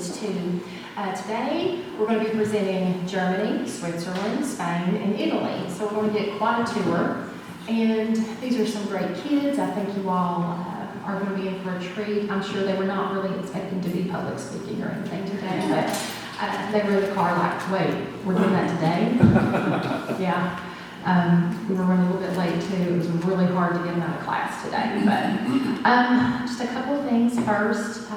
kids too. Today, we're going to be presenting Germany, Switzerland, Spain, and Italy. So we're going to get quite a tour. And these are some great kids. I think you all are going to be in for a treat. I'm sure they were not really expecting to be public speaking or anything today, but they were in the car like, wait, we're doing that today? Yeah. We were running a little bit late too. It was really hard to get them out of class today. But just a couple of things first.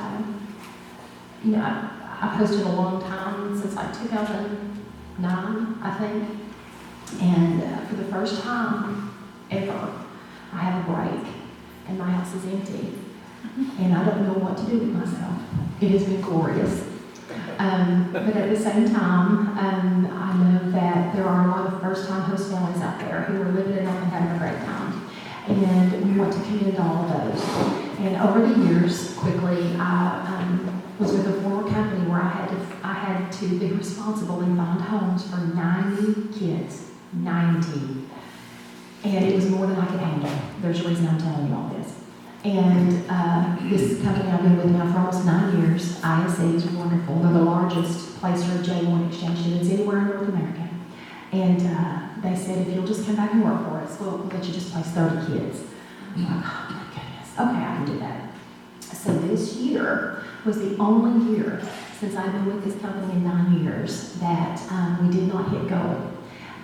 I posted a long time, since like 2009, I think. And for the first time ever, I have a break and my house is empty. And I don't know what to do with myself. It has been glorious. But at the same time, I know that there are a lot of first-time host families out there who are living it up and having a great time. And we want to commend all of those. And over the years, quickly, I was with a former company where I had to be responsible and find homes for 90 kids. 90. And it was more than I could handle. There's a reason I'm telling you all this. And this company I've been with now for almost 9 years, ISE, is wonderful. They're the largest placer of J1 exchange students anywhere in North America. And they said, if you'll just come back and work for us, we'll let you just place 30 kids. I'm like, oh my goodness, okay, I can do that. So this year was the only year since I've been with this company in 9 years that we did not hit goal.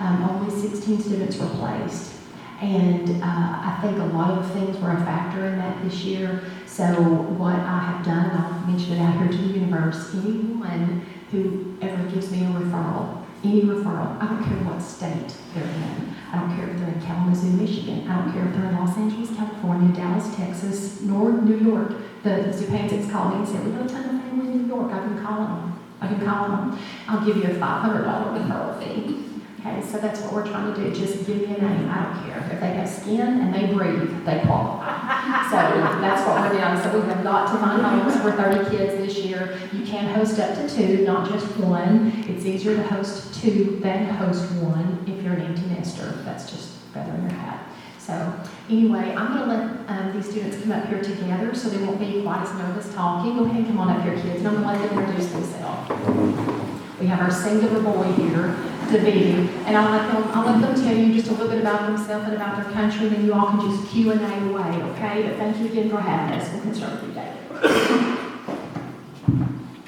Only 16 students were placed. And I think a lot of things were a factor in that this year. So what I have done, and I'll mention it out here to the universe, anyone who ever gives me a referral, any referral, I don't care what state they're in. I don't care if they're in Kalamazoo, Michigan. I don't care if they're in Los Angeles, California, Dallas, Texas, nor New York. The Zupansic's called me and said, we have a ton of family in New York. I've been calling them. I'll give you a $500 referral fee. Okay, so that's what we're trying to do. Just give me a name. I don't care. If they have skin and they breathe, they qualify. So that's what we're doing. So we have got to find homes for 30 kids this year. You can host up to 2, not just 1. It's easier to host 2 than to host 1 if you're an empty nester. That's just feather in your hat. So anyway, I'm going to let these students come up here together so they won't be quite as nervous talking. Go ahead and come on up here, kids, and I'm going to let them introduce themselves. We have our singular boy here, David, and I'll let them tell you just a little bit about themselves and about their country, and then you all can just Q&A away, okay? But thank you again for having us. We'll start with you, David.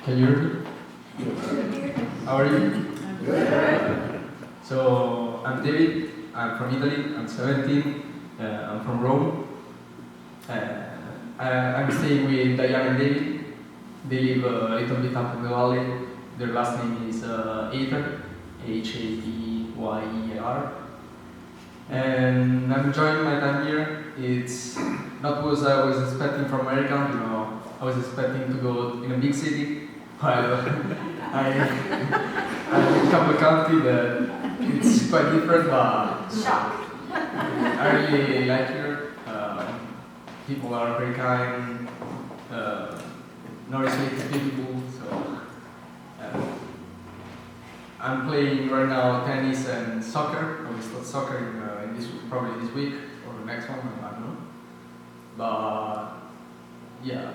Can you hear me? How are you? Good. So, I'm David. I'm from Italy. I'm 17. I'm from Rome. I'm staying with Diane and David. They live a little bit up in the valley. Their last name is Aether, Hatyyer. And I'm enjoying my time here. It's not what I was expecting from America. I was expecting to go in a big city. While I become a country that it's quite different, but Shock. I really like here. People are very kind, not restricted people. So I'm playing right now tennis and soccer. I will start soccer in this probably this week or the next one. I don't know. But yeah,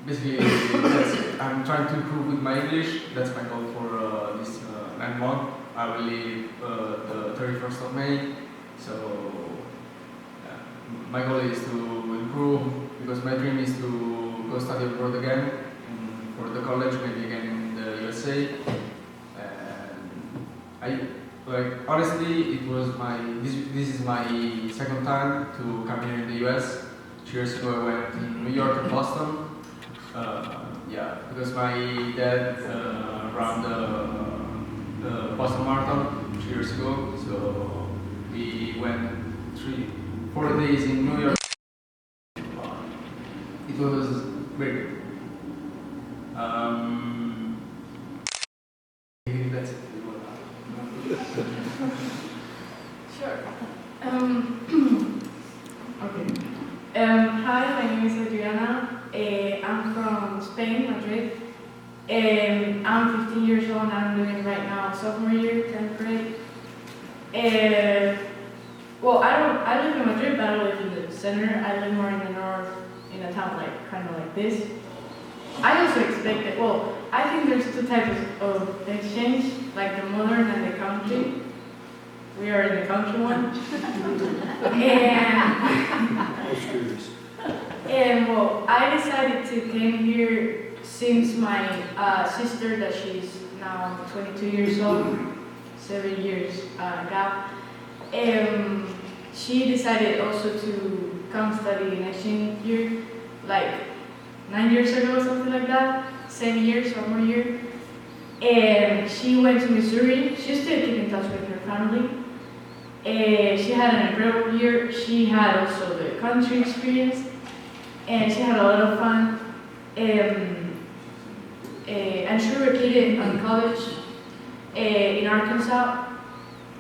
basically I'm trying to improve with my English. That's my goal for this 9 months. I will leave the 31st of May. So my goal is to improve because my dream is to go study abroad again for the college, maybe again in the USA. Honestly, it was this is my second time to come here in the US. 2 years ago I went in New York and Boston. Because my dad ran the Boston Marathon 2 years ago, so we went 4 days in New York. It was very good. That's it. Sure. Okay. Hi, my name is Adriana. I'm from Spain, Madrid. I'm 15 years old and I'm living right now sophomore year, 10th grade. I live in Madrid, but I don't live in the center. I live more in the north, in a town kind of like this. I also expected. Well, I think there's two types of exchange, like the modern and the country. We are in the country one. And well, I decided to come here since my sister, that she's now 22 years old, 7 years gap. She decided also to come study next year, like 9 years ago, something like that, same year, sophomore year. And she went to Missouri. She still keep in touch with her family. She had an incredible year. She had also the country experience, and she had a lot of fun. And she repeated on college in Arkansas.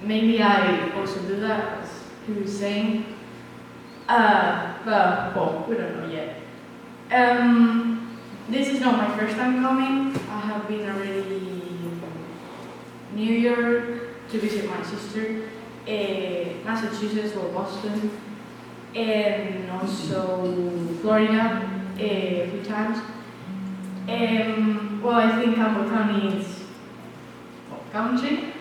Maybe I also do that, as he was saying. But well, we don't know yet. This is not my first time coming. I have been already in New York to visit my sister, Massachusetts or Boston, and also Florida a few times. Well, I think Campbell County is country,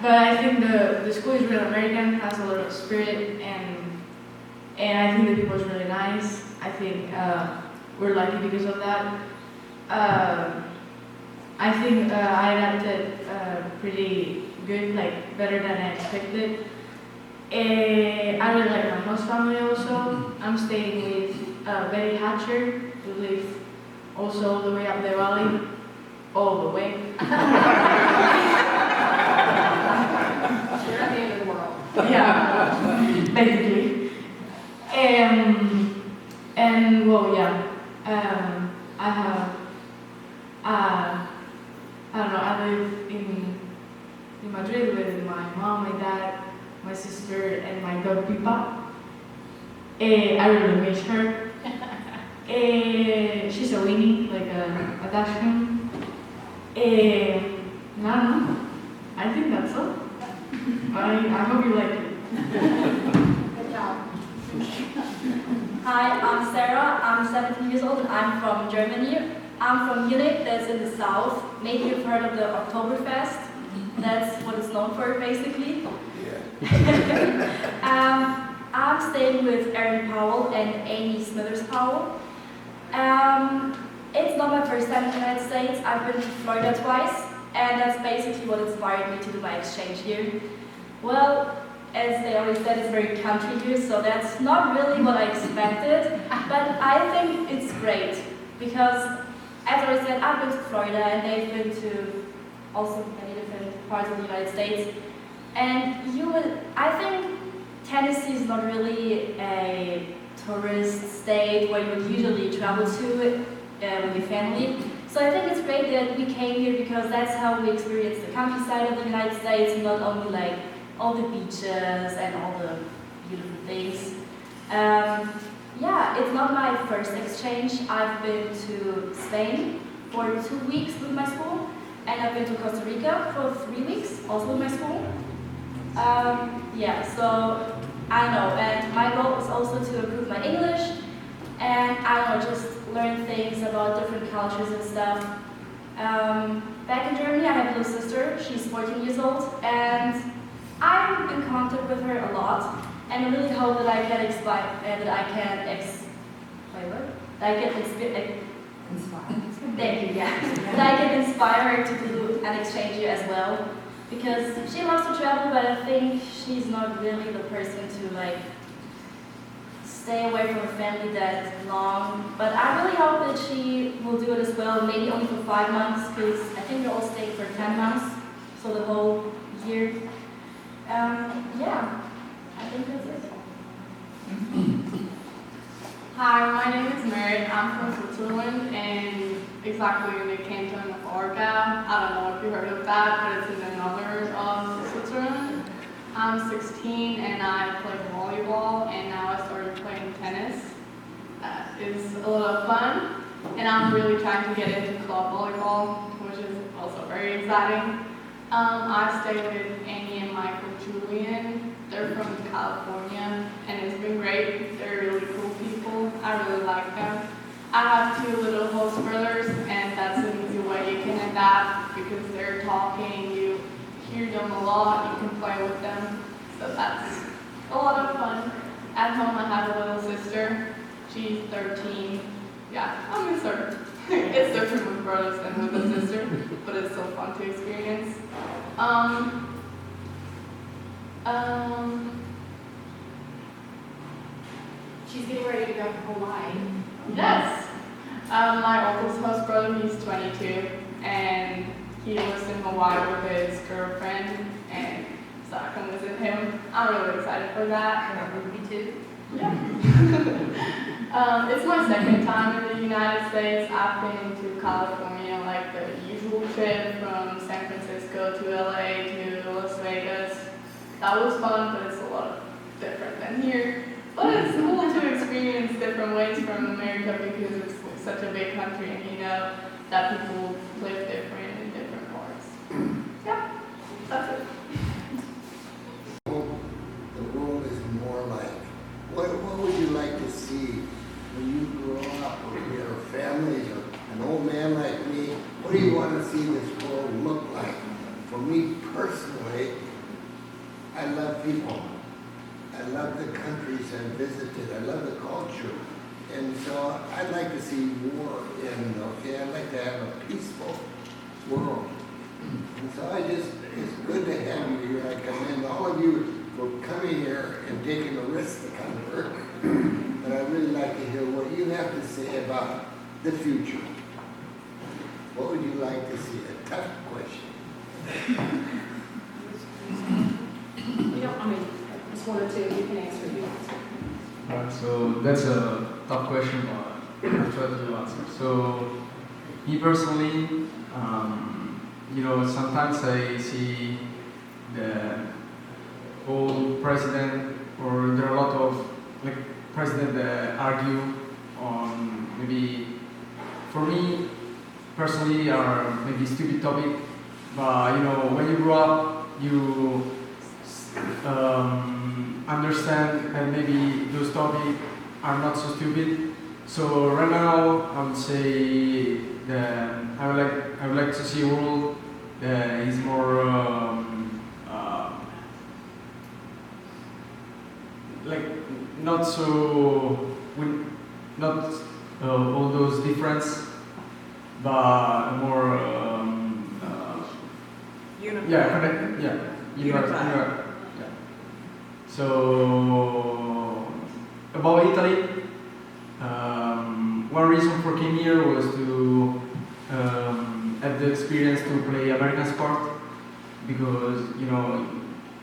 but I think the school is really American, has a lot of spirit, and I think the people is really nice. I think we're lucky because of that. I think I adapted pretty good, like better than I expected. I really like my host family also. I'm staying with Betty Hatcher, who lives also all the way up the valley, all the way. You're at the end of the world. Yeah, basically. And well, yeah. I have. I don't know. I live in Madrid with my mom, my dad, my sister, and my dog Pipa. I really miss her. She's a weenie, like a dachshund. I don't know. I think that's all. I hope you like it. Good job. Hi, I'm Sarah. I'm 17 years old and I'm from Germany. I'm from Munich, that's in the south. Maybe you've heard of the Oktoberfest. That's what it's known for, basically. Yeah. I'm staying with Erin Powell and Amy Smithers Powell. It's not my first time in the United States. I've been to Florida twice, and that's basically what inspired me to do my exchange here. Well, as they already said, it's very country here, so that's not really what I expected, but I think it's great, because as I already said, I've been to Florida, and they've been to also many different parts of the United States, and I think Tennessee is not really a tourist state where you would usually travel to with your family. So I think it's great that we came here because that's how we experience the countryside of the United States, not only like all the beaches and all the beautiful things. Yeah, it's not my first exchange. I've been to Spain for 2 weeks with my school, and I've been to Costa Rica for 3 weeks, also with my school. Yeah, so I know, and my goal is also to improve my English, and I don't know, just learn things about different cultures and stuff. Back in Germany, I have a little sister. She's 14 years old, and I'm in contact with her a lot, and I really hope that I can inspire her to do an exchange year as well, because she loves to travel, but I think she's not really the person to like stay away from her family that long. But I really hope that she will do it as well, maybe only for 5 months, because I think they're all staying for 10 months, so the whole year. Yeah, I think that's it. Hi, my name is Merit. I'm from Switzerland, and exactly in the canton of Aargau. I don't know if you heard of that, but it's in the northern of Switzerland. I'm 16 and I play volleyball, and now I started playing tennis. That is a lot of fun, and I'm really trying to get into club volleyball, which is also very exciting. I stay with Amy and Michael Julian. They're from California, and it's been great. They're really cool people. I really like them. I have two little host brothers, and that's an easy way you can adapt because they're talking, you hear them a lot, you can play with them, so that's a lot of fun. At home, I have a little sister. She's 13. Yeah, I miss her. It's different with brothers than with a sister, but it's still fun to experience. She's getting ready to go to Hawaii. Yes. My uncle's host brother, he's 22, and he lives in Hawaii with his girlfriend, and so I come visit him. I'm really excited for that. And I would be too. Yeah. It's my second time in the United States. I've been to California, like the usual trip from San Francisco to LA to Las Vegas. That was fun, but it's a lot different than here. But it's cool to experience different ways from America because it's such a big country and you know that people live different in different parts. Yeah, that's it. The world is more like, what would you like to see when you grow up, or your families, or an old man like me? What do you want to see this world look like? For me personally, I love people. I love the countries I've visited. I love the culture. And so I'd like to see war end, okay? I'd like to have a peaceful world. And so it's good to have you here. I commend all of you for coming here and taking the risk to come here. And I'd really like to hear what you have to say about the future. What would you like to see? A tough question. You don't, I mean, it's one or two, you can answer, you answer. So that's a tough question, but I'll try to answer. So, me personally, sometimes I see the old president, or there are a lot of presidents that argue on maybe, for me personally, are maybe stupid topic. But when you grow up, you understand and maybe those topics are not so stupid. So right now I would say that I would like to see a world that is more not so with not all those difference, but more unified. So about Italy, one reason for came here was to have the experience to play American sport, because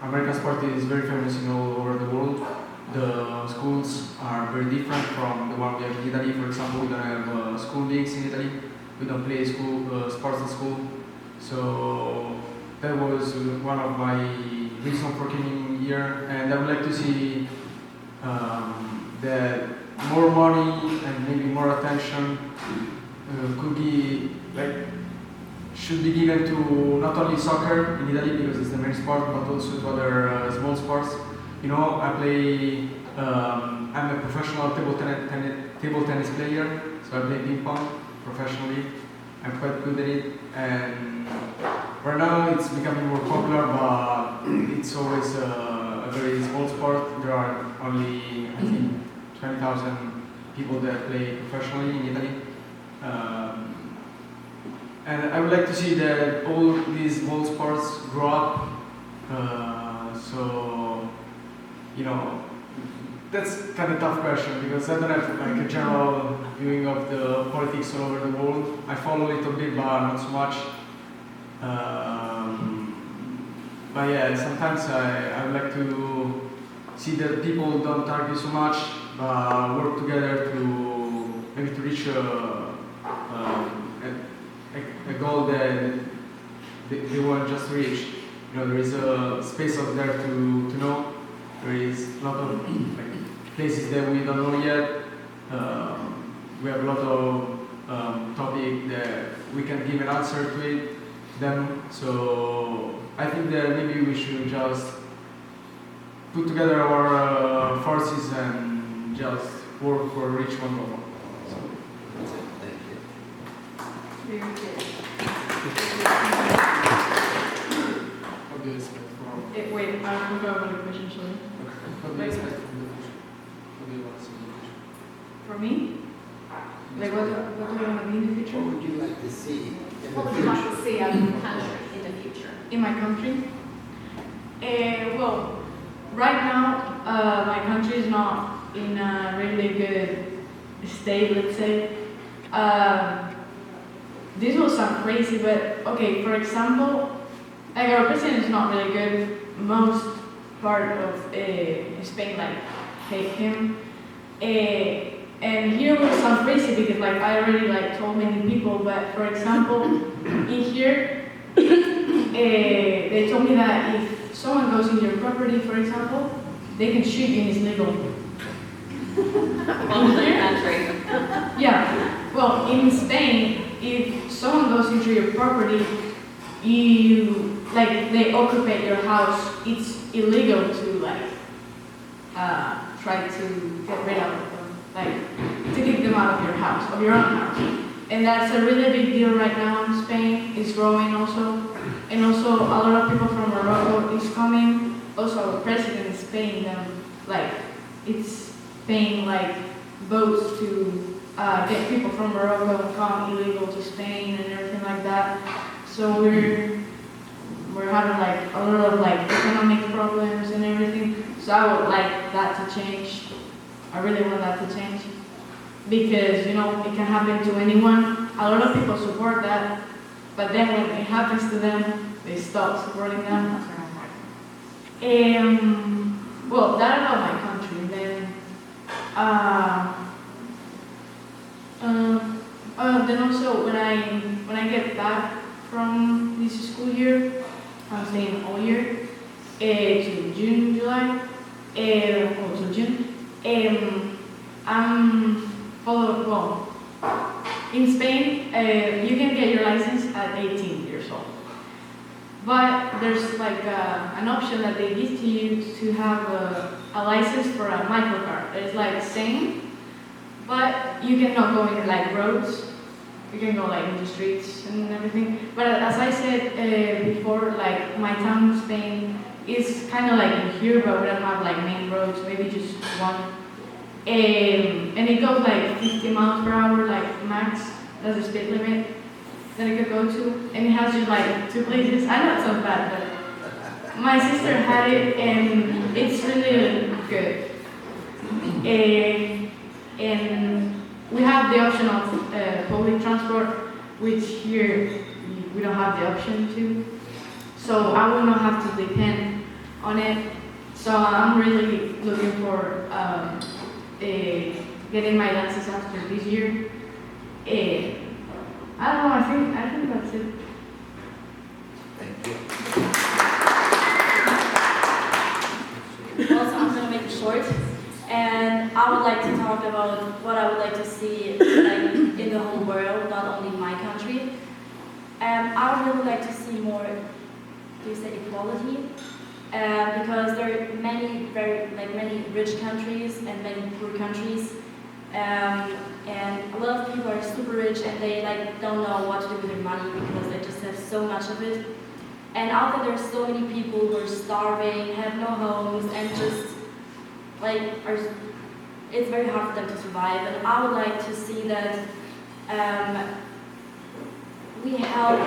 American sport is very famous all over the world. The schools are very different from the one we have in Italy. For example, we don't have school leagues in Italy. We don't play sports in school. So that was one of my reasons for coming here, and I would like to see that more money and maybe more attention should be given to not only soccer in Italy because it's the main sport, but also to other small sports. I play. I'm a professional table tennis player, so I play ping pong professionally. I'm quite good at it, and right now it's becoming more popular, but it's always a very small sport. There are only, I think, 20,000 people that play professionally in Italy. And I would like to see that all these small sports grow up. That's kind of tough question because I don't have a general viewing of the politics all over the world. I follow a little bit, but not so much. But yeah, sometimes I would like to see that people don't argue so much, but work together to maybe to reach a goal that they want just to reach. There is a space out there to know. There is a lot of places that we don't know yet. We have a lot of topic that we can give an answer to them. So I think that maybe we should just put together our forces and just work for reach one goal. So. Very good. What do you expect from? Wait, I forgot about the question, sorry. What do you expect from the future? What do you want to see in the future? For me? Like, what do I want to be in the What future? would you like to see in the What would you like future? to see out of the country in the future? In my country? Well, right now, my country is not in a really good state, let's say. This will sound crazy, but okay, for example, like our president is not really good. Most part of Spain like hate him. And here will sound crazy because like I already like told many people, but for example, in here, they told me that if someone goes in your property, for example, they can shoot you and it's legal. Welcome to the country. Yeah. Well, in Spain, if someone goes into your property, you like they occupy your house. It's illegal to like try to get rid of them, like to kick them out of your house, of your own house. And that's a really big deal right now in Spain. It's growing also, and also a lot of people from Morocco is coming. Also, our president is paying them like it's paying like boats to get people from Morocco and come illegal to Spain and everything like that. So we're having like a lot of like economic problems and everything. So I would like that to change. I really want that to change because you know it can happen to anyone. A lot of people support that, but then when it happens to them, they stop supporting them. Well, that about my country. Then also when I get back from this school year, I'm staying all year to June, July, or to June. I'm well. In Spain, you can get your license at 18 years old. But there's like an option that they give to you to have a license for a microcar. It's like same, but you cannot go in like roads. You can go like in the streets and everything. But as I said before, like my town in Spain is kind of like in here, but we don't have like main roads. Maybe just one. And it goes like 50 miles per hour, like max. That's the speed limit that it could go to, and it has just like 2 places. I know it sounds bad, but my sister had it, and it's really good. And we have the option of public transport, which here we don't have the option to. So I will not have to depend on it. So I'm really looking for getting my license after this year. I don't know, I think that's it. Thank you. Also, I'm gonna make it short, and I would like to talk about what I would like to see like in the whole world, not only in my country. I would really like to see more, do you say equality? Because there are many many rich countries and many poor countries, and a lot of people are super rich and they like don't know what to do with their money because they just have so much of it. And out there, there's so many people who are starving, have no homes, and just like it's very hard for them to survive. And I would like to see that we help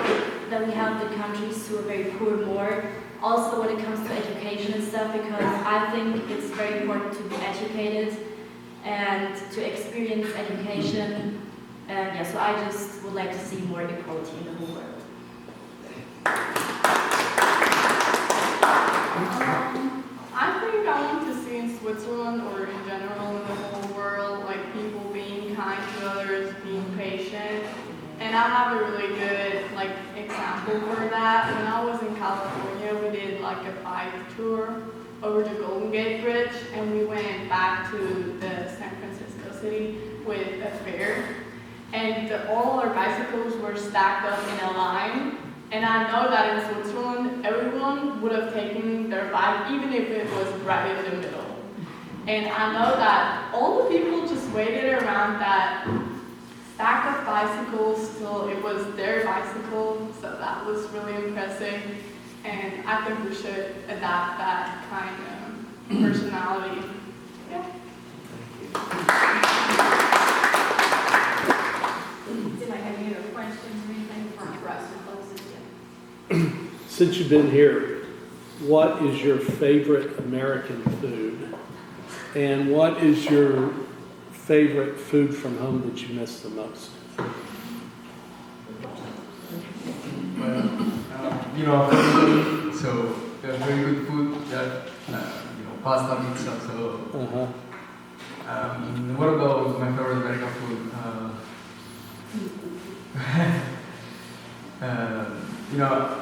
the countries who are very poor more. Also, when it comes to education and stuff, because I think it's very important to be educated and to experience education. And yeah, so I just would like to see more equality in the whole world. I think I want to see in Switzerland or in general in the whole world, like people being kind to others, being patient. And I have a really good like example for that. When I was in California, we did like a bike tour over the Golden Gate Bridge, and we went back to the San Francisco city with a fair. And all our bicycles were stacked up in a line. And I know that in Switzerland, everyone would have taken their bike, even if it was right in the middle. And I know that all the people just waited around that stack of bicycles bicycle. It was their bicycle, so that was really impressive. And I think we should adapt that kind of personality. Yeah. Did I have any other questions or anything for us to close this down? Since you've been here, what is your favorite American food? And what is your favorite food from home that you miss the most? Well, so there's very good food. That pasta, pizza. So, what about my favorite American food?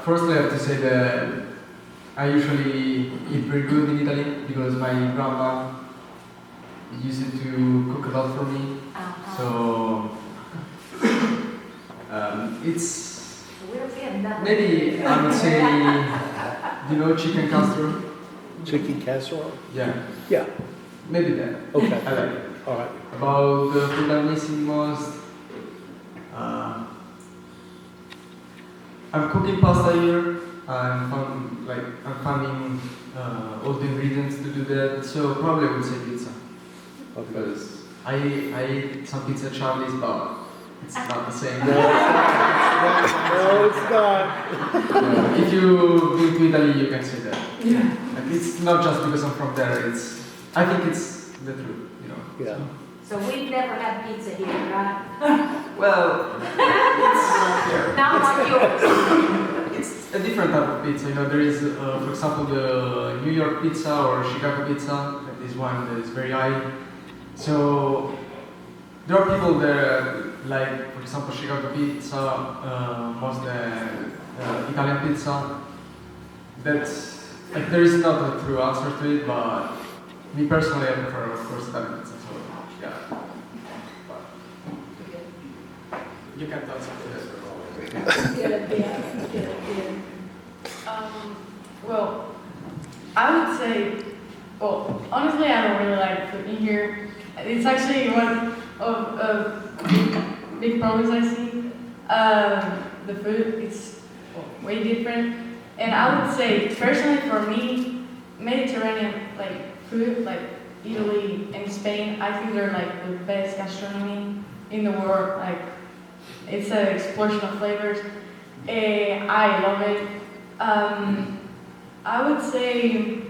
Firstly, I have to say that I usually eat very good in Italy because my grandma used to cook a lot for me. So it's maybe I would say, chicken casserole. Chicken casserole? Yeah, Yeah. maybe that. Okay. I like it. All right. About the food I'm missing most, I'm cooking pasta here. I'm finding all the ingredients to do that. So probably I would say pizza. Okay. Because I ate some pizza at Charlie's, but it's not the same. No, it's not. Yeah, if you've been to Italy, you can say that. Yeah. Like, it's not just because I'm from there. I think it's the truth. Yeah. So we've never had pizza here, right? Well, Not like yours. it's a different type of pizza. There is, for example, the New York pizza or Chicago pizza. That is one that is very high. So there are people that like, for example, Chicago pizza, most Italian pizza. That's like there is not a true answer to it, but me personally, I prefer, of course, Italian pizza. So yeah. You can tell something. Good. Well, I would say, honestly, I don't really like cooking here. It's actually one of big problems I see. The food is way different, and I would say, personally, for me, Mediterranean food, like Italy and Spain, I think they're like the best gastronomy in the world. Like, it's an explosion of flavors. I love it. I would say,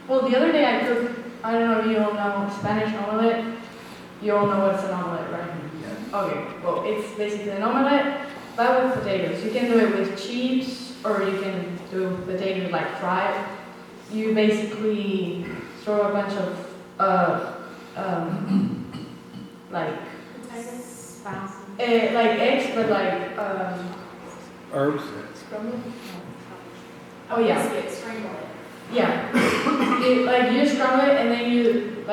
the other day I cooked, I don't know if you all know Spanish omelette. You all know what's an omelette, right? Yeah. Okay, well, it's basically an omelette, but with potatoes. You can do it with cheese, or you can do potatoes fried. You basically throw a bunch of, eggs, but Herbs? scrambled? Oh yeah. Scramble it. Yeah. You scramble it and then you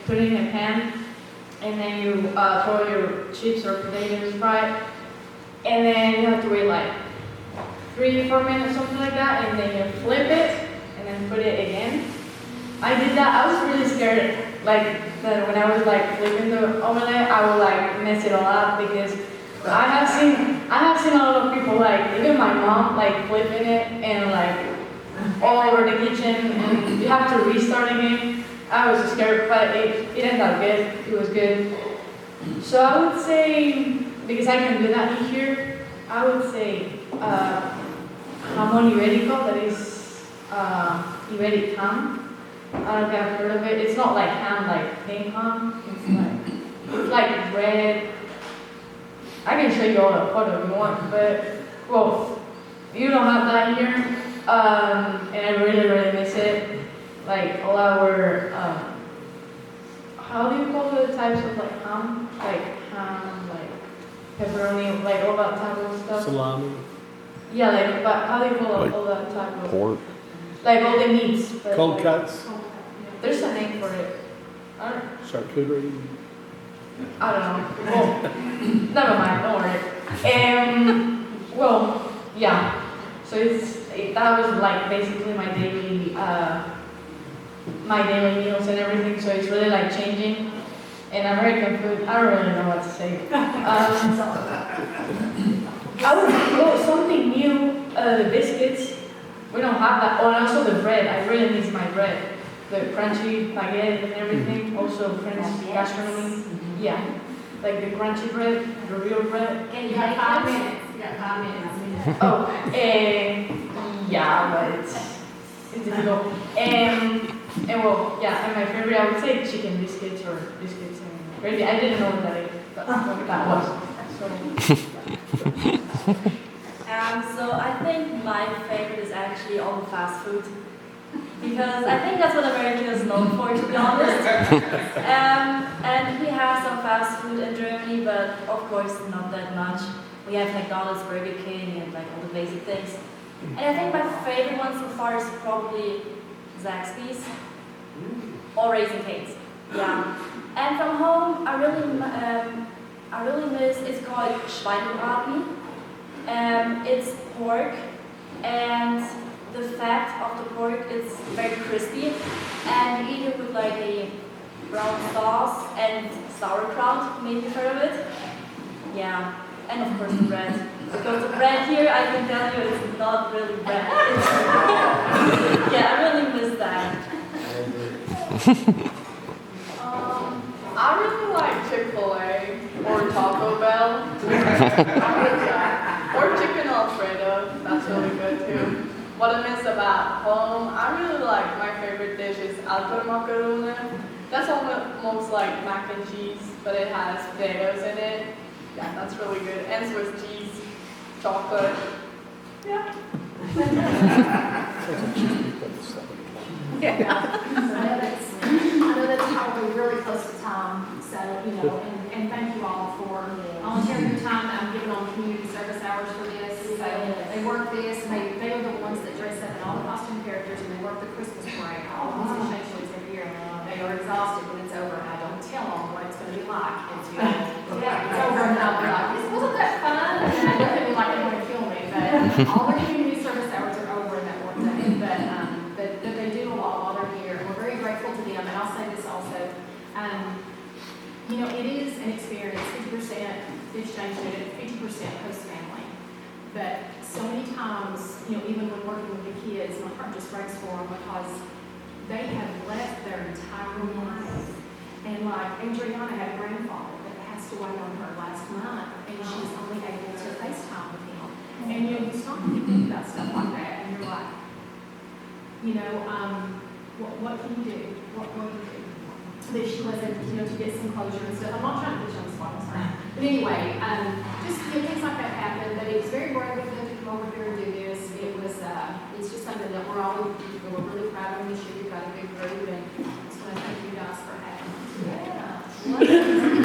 put it in a pan and then you throw your chips or potatoes fried and then you have to wait 3-4 minutes, something like that, and then you flip it and then put it again. I did that. I was really scared that when I was flipping the omelette, I would mess it all up because I have seen a lot of people even my mom flipping it and all over the kitchen and you have to restart again. I was scared, but it ended up good. It was good. So I would say, because I can do that in here, I would say jamón ibérico, that is Iberic ham. I don't know if you've heard of it. It's not like ham, like pink ham. It's like red. I can show you all a photo if you want, but you don't have that here, and I really, really miss it. All our, how do you call the types of ham? Ham, pepperoni, all that type of stuff. Salami? Yeah, but how do you call all that type of? Pork. All the meats. But, Cold cuts? There's a name for it. I don't Charcuterie? I don't know. Well, never mind, don't worry. Yeah. So that was basically my daily meals and everything. So it's really changing. And American food, I don't really know what to say. I would go something new, the biscuits. We don't have that. Oh, and also the bread. I really miss my bread. The crunchy baguette and everything. Also French gastronomy. Yeah. Like the crunchy bread, the real bread. And you have 5 minutes. You got 5 minutes. Oh, yeah, but it's difficult. And well, yeah, and my favorite, I would say chicken biscuits or biscuits and gravy. I didn't know what that was. So I think my favorite is actually all the fast food. Because I think that's what America is known for, to be honest. And we have some fast food in Germany, but of course not that much. We have McDonald's, Burger King, and like all the basic things. And I think my favorite one so far is probably Zaxby's or Raising Cane's. Yeah. And from home, I really miss. It's called Schweinebraten. It's pork, and the fat of the pork is very crispy, and you eat it with like a brown sauce and sauerkraut. Maybe you've heard of it? Yeah. And of course the bread. Because the bread here, I can tell you, it's not really bread. Yeah, I really miss that. I really like Chick-fil-A or Taco Bell. Or chicken Alfredo, that's really good too. What I miss about home, I really like, my favorite dish is alto macaroni. That's almost like mac and cheese, but it has potatoes in it. Yeah, that's really good. And Swiss cheese, chocolate. Yeah. I know that's probably really close to time, so, and thank you all for volunteering your time. I'm giving on community service hours for this. So they work this, and they are the ones that dress up in all the costume characters, and they work the Christmas parade, all of these exchanges every year. They are exhausted when it's over, and I don't tell them what it's going to be like until it's over, and I'll be like, this wasn't that fun, and then they look at me like they want to kill me, but all the community service hours are over in that one day, but they do a lot while they're here, and we're very grateful to them, and I'll say this also, it is an experience, 50% exchange student, 50% host family, but so many times, even when working with the kids, my heart just breaks for them because they have left their entire life. And like Adriana had a grandfather that passed away on her last month, and she was only able to FaceTime with him. And you stop and you think about stuff like that, and you're like, what can you do? What can you do? That she wasn't, to get some closure and stuff. I'm not trying to put you on the spot, I'm sorry. But anyway, just things like that happen. But it was very brave of them to come over here and do this. It's just something that we're really proud of this year. We've got a big group, and I just want to thank you guys for having us. Yeah.